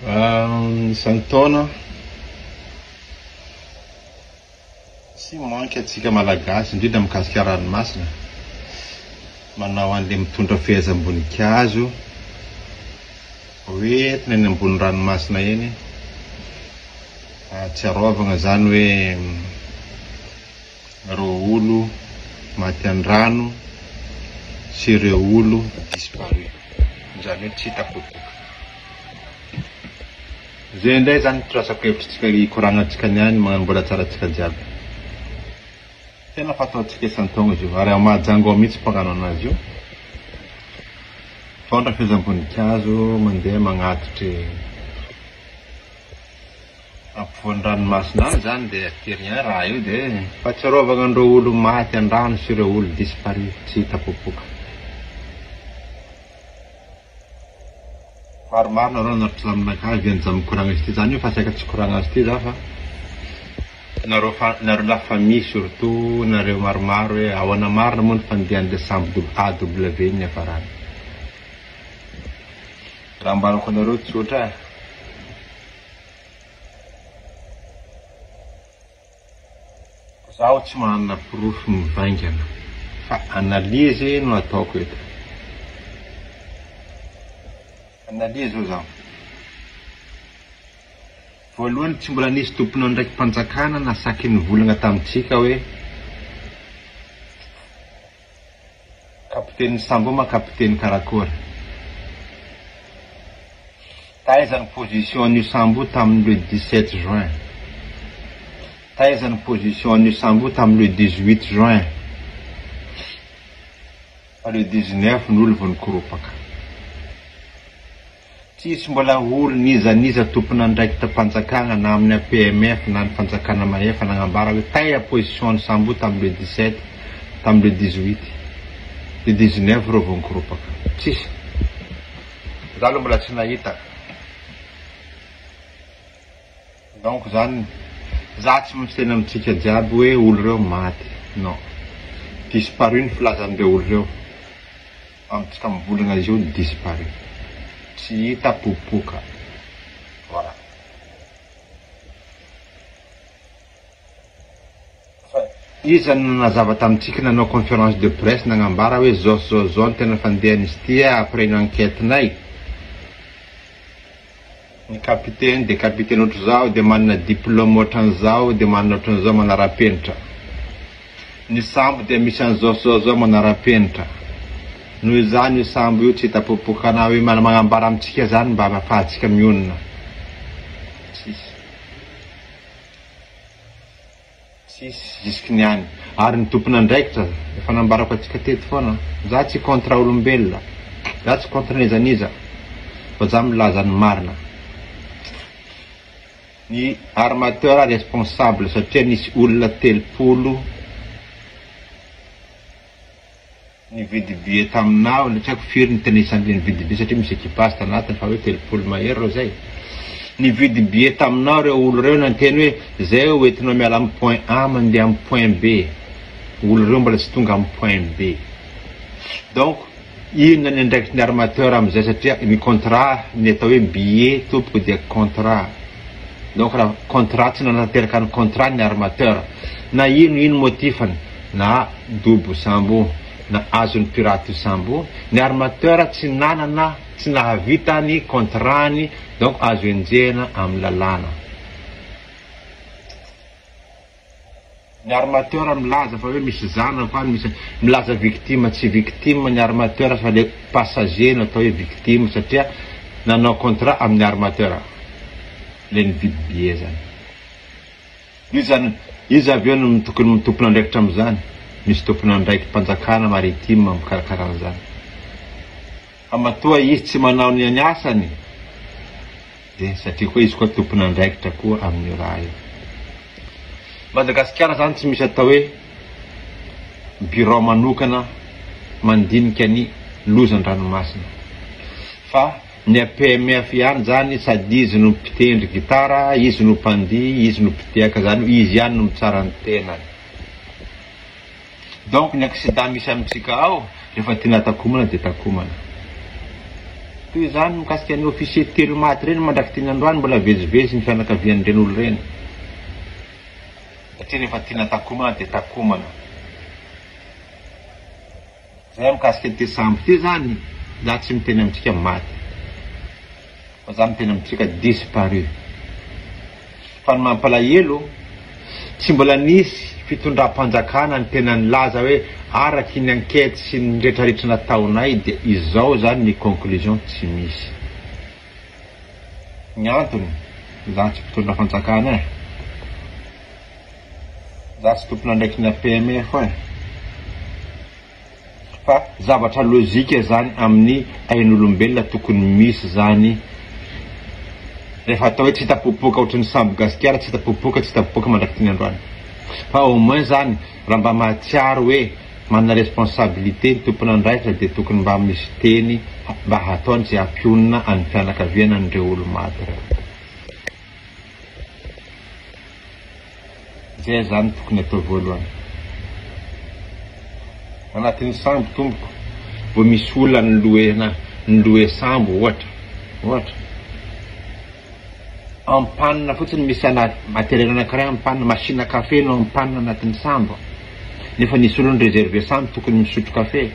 Isan'ny taona tsy manky atsika malagasy indrindra mikasika ranomasina manao an'le mitondra fehezam-boninkazo hoentina eny ambony ranomasina eny, atsiarovagna zany hoe reo olo maty an-drano sy ireo olo disparu, zany hoe tsy hitapotika. Zay ndray zany tirasako hevitritsika ikoragnantsika niany magnambola tsara tsika jiaby. Tena fataontsika isan-taogno izy io, ary mahajango mihitsy mpagnano anazy io. Fondra fehezam-boninkazo mandeha magnatitry ampovoan-dranomasina any zany de aterigna raha io de fahatsiarovagna andreo olo maty an-drano sy ireo olo disparu tsy hitapopoka. Maromaro nareo narotry aminakahy vianza mikoragna izy ty zany io fa saika tsy koragna azy ty za fa nareo la famille surtout nareo maromaro hoe ahoana marina moa ny fandehan'le sambo AW ny afarany. Raha ambarako anareo tsotra zaho tsy manana proof mivaingana fa analyse no ataoko eto. Analyse ho zaho. Voalohany tsy mbola nisy tompona ndraiky mpanjakana nasaky nivolagna tamitsika hoe kapiteny Sambo ma kapiteny karakory. Taizany position an'io Sambo tamin'ny le 17 juin. Taizany position an'io Sambo tamin'ny le 18 juin. Fa le 19 n'olo vao nikoropaka. Tsisy mbola olo niza tompona ndraiky tampanjakana na amin'ny PMF na ny fanjakana mahefa nagnambara hoe taiza position ny Sambo tamin'ny le 17, tamin'ny le 18, le 19 reo vao nikoropaka. Tsisy. Za aloha mbola tsy nahita. Donc zany za tsy misena amitsika jiaby hoe olo reo maty. Non. Disparu ny filazan'ireo olo reo. Amitsika mivolagna izy io disparu. Tsy hitapopoka. Voilà. Izy nazava tamitsika nanao conférence de presse nagnambara hoe zao ny tena fandehan'izy ty après une enquête-nay. Ny kapiteny de kapiteny ohatry zao de manana diplôme ohatran'izao de manana ohatran'izao manara-penitra. Ny Sambo de misy an'izao manara-penitra. Noho izany io Sambo io tsy hitapopoka na hoe magnambara amitsika zany mba mahafahantsika mionona. Tsisy jusque niany. Ary ny tompona ndraikitra efa nambarako atsika teto foana. Za tsy contre olombelona. Za tsy contre nizaniza. Fa za milaza ny marina. Ny armateur responsable satria nisy olona 30 nividy billet taminao, tsy haiko firy ny tena isan'le nividy billet satria misy équipage tanatiny fa hoe 30 mahery reo zay. Nividy billet taminao reo olo reo nanteny hoe zay hoentinao miala amin'ny point A mandeha amin'ny point B. Olo reo mbola tsy tonga amin'ny point B. Donc ino ny andraikitry ny armateur amizay satria ny contrat ny atao hoe billet tompoko dia contrat. Donc raha contrat tsy nanateraka ny contrat ny armateur. Na ino motifany na dobo Sambo na azony pirate Sambo, ny armateur tsy nanana, tsy nahavita ny contrat-ny, donc azo enjehana amin'ny lalàna. Ny armateur milaza fa hoe misy zana fa misy milaza victime tsy victime ny armateur fa le passager no atao hoe victime satria nanao contrat amin'ny armateur. Le nividy billet zany. Izy avy eo no tokony mitompona ndraikitra am'izany. Misy tompona ndraiky mpanjakana maritime mikarakara zany. Amatoa izy tsy manao ny asany. De satria koa izy koa tompona ndraikitra koa amin'ny raha io. Madagasikara zany tsy misy atao hoe bureau manokana mandinika ny lozan-dranomasina. Fa ny PMF ihany zany sady izy no mpitendry gitara, izy no mpandihy, izy no mpitehaka zany, izy ihany no mitsara ny tenany. Donc ny accident misy amitsika ao rehefa tiana takomana de takomana. toy izany mikasika ny officier telo maty reny mandraky tiany androany mbola vezivezy ny fianakavian'ireny olo reny satria rehefa tiana takomana dia takomana. Zay mikasika ty sambo ty zany za tsy miteny amintsika maty fa za miteny amintsika disparu. Fa ny mampalahelo tsy mbola nisy fitondram-panjakana ny tena nilaza hoe araky ny enquête sy ny rehetrarehetra nataonay dia izao zany ny conclusion tsy misy. Ny antony za tsy mpitondra fanjakana za tsy tompona ndraiky na PME fa zavatra logika zany amin'ny ain'olombelona tokony misy zany rehefa atao hoe tsy hitapopoka ohatrany sambo gasikara tsy hitapopoka mandraky tiny androany fa au moins zany raha mba mahatsiaro hoe manana responsabilité ny tompon'andraikitra dia tokony mba misy teny mba hataony zay ampionana any fianakaviana an'ireo olo maty reo. Zay zany tokony atao voalohany. Anatin'ny sambo tompoko vao misy olona nyloe sambo ohatra ampanina fotsiny misy matériel anankiray ampanina machine café no ampanina anatin'ny sambo nefa nisy olona réservé sambo tokony misotro café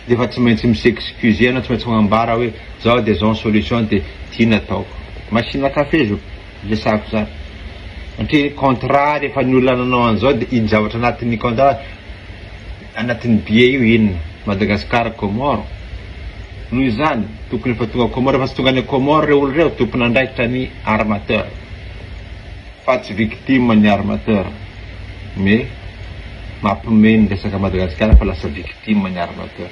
dia fa tsy maintsy misexcuse ana tsy maintsy manambara hoe zao dia zao solution dia tiana ataoko machine café zo lesako zany satria contrat rehefa ny olona nanao an'izao dia iny zavatra anatin'ny contrat anatin'ny billet io inona Madagascar Comore noho izany tokony efa tonga Comore fa tsy tonga ny Comore reo olo reo tompony andraikitra ny armateur fa tsy victime ny armateur mais mampiomehy ny resaka Madagascar fa lasa victime ny armateur.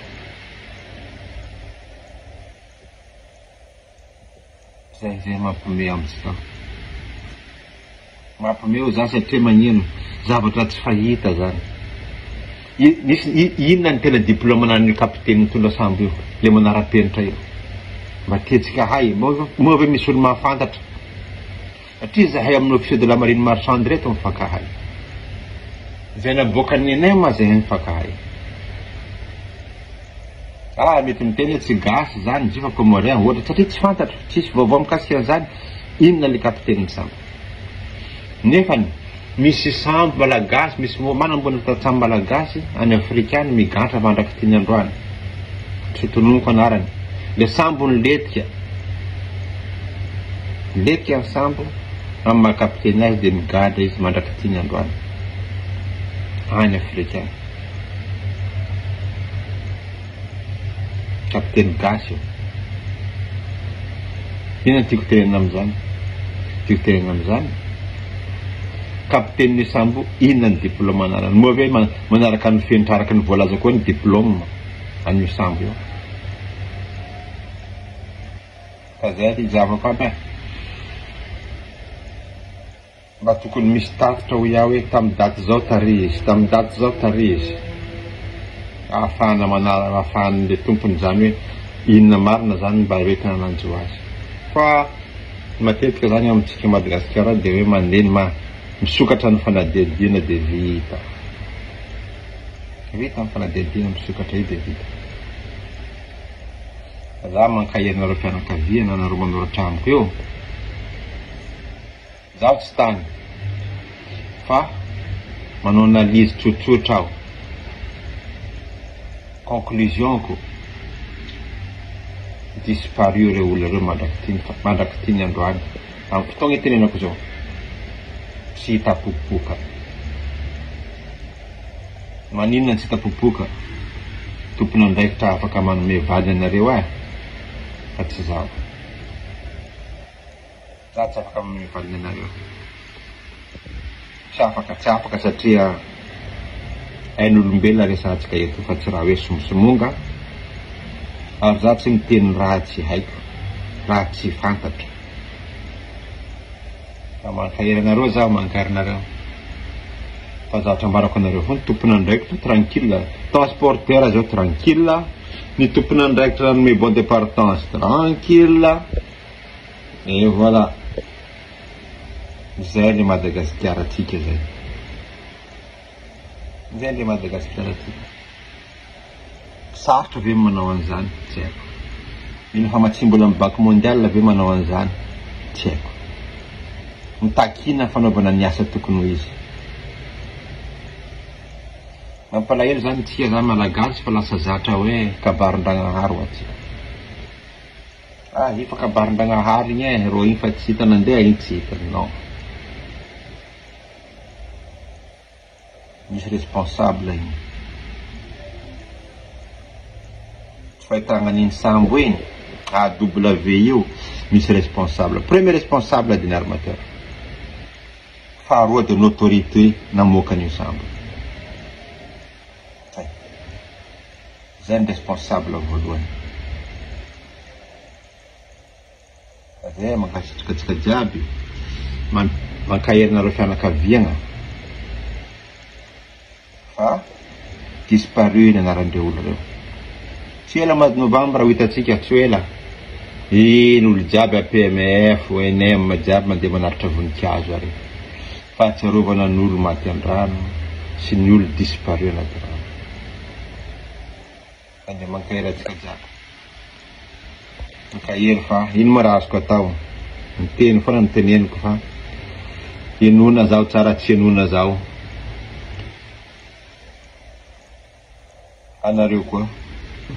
Zay mampiomehy amintsika mampiomehy zany satria magnino zavatra tsy fahita zany. Inona ny tena diplôme nan'ny kapiteny mitondra sambo io le manara-penitra io mba tiantsika hay moa ve misy olo mahafantatra satria zahay amin'ny officier de la marine marchande reto mifakahay zay naboaka ny anay ma zay mifakahay mety miteny hoe tsy gasy zany jifa Comorien ohatra satria tsy fantatra tsisy vaovao mikasika an'izany inona le kapiteny ny sambo nefany misy sambo malagasy misy manambona tatsambo malagasy any afrikany migantra mandraky tiny androany tsy tononoko anarany le sambo ny letika ny sambo amin'ny mahakapiteny azy dia migadra izy mandraky tiny androany any afrikany kapiteny gasy io inona tiako tenena amin'izany kapiteny ny sambo inona ny diplôme anarany moa ve manaraka ny fenitraraka ny voalaza koa ny diplôme an'io sambo io ka zay izavako aby mba tokony misy tatitra ho iaho hoe tamin'ny daty zao tary izy ahafahan'le tompony zany hoe inona marina zany mba hoentina nanjo azy fa matetika zany amintsika Madagasikara dia hoe mandeny misokatra ny fanadihadiana dia vita ny fanadihadiana misokatra io dia vita. Za mankahia nareo fianakaviana nareo manoratra amiko eo zaho tsy tany fa manao analyse tsotsotra aho conclusionko disparu reo olo reo mandraky tiny androany amin'ny fotoagna itenenako zao tsy hitapopoka maninona tsy hitapopoka tompony andraikitra afaka manome vady anareo fa tsy zaho za tsy afaka manome vady anareo tsy afaka satria ain'olombelona resantsika eto fa tsy raha hoe somosomonga ary za tsy miteny raha tsy haiko raha tsy fantatra fa mankahery anareo zaho mankary nareo fa zavatra ambarako anareo fo ny tompony andraikitra tranquille transporteur zao tranquille ny tompony andraikitra nanome bon de partance tranquille et voilà zay le Madagasikara atsika zay le Madagasikara atsika sarotra ve manao an'izany tsy haiko mila famatsimbola amin'ny banque mondiale ve manao an'izany tsy haiko mitakina fanaovana ny asa tokony ho izy mampalahelo zany tsika zany malagasy fa lasa zatra hoe kabarin-dragnahary atsika ifa kabarin-dragnahary igny ro igny fa tsy hita nandeha igny tsy hita non misy responsable igny tsy fahitagna an'iny sambo igny AW io misy responsable premier responsable de l'armateur faharoa de l'autorité namoaka an'io sambo zay ny responsable voalohany zay mankasitrikatsika jiaby mankaherina reo fianakaviagna fa disparu ny anaran-dreo olo reo tsy ela mois de novembre ho hitatsika tsy ela iny olo jiaby APMF ONM jiaby mandeha manaritra voninkazo ary fahatsiarovana n'olo maty an-drano sy ny olo disparu anaty rano ande mankahery atsika jiaby mankahery fa ino ma raha azoko atao miteny foana niteneniko fa enona zao tsara tsy enona zao anareo koa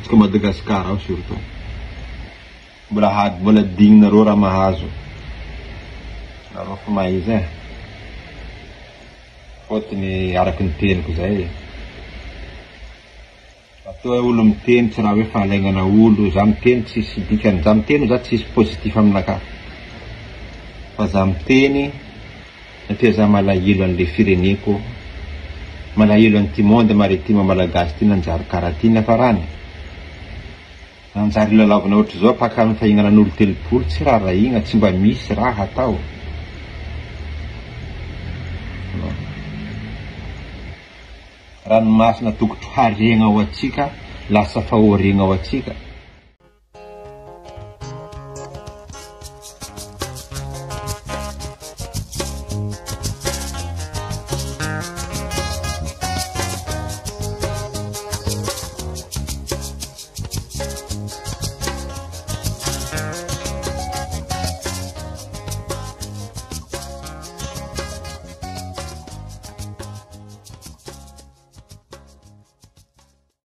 tsika Madagasikara ao surtout mbola dignareo raha mahazo nareo fa mahizy fotony araky ny teniko zay atao hoe olo miteny tsy raha hoe fahalaingana olo za miteny tsisy dikany za miteny za tsisy positif aminaka fa za miteny satria za malahelo an'le fireneko malahelo an'ity monde maritime malagasy ty nanjary karaha ty nafarany nanjary lalavana ohatry zao paka amin'ny fahignanan'olo telopolo tsy raha rahigna tsy mba misy raha atao ranomasina tokotro haregna ao atsika lasa fahoriagna ao atsika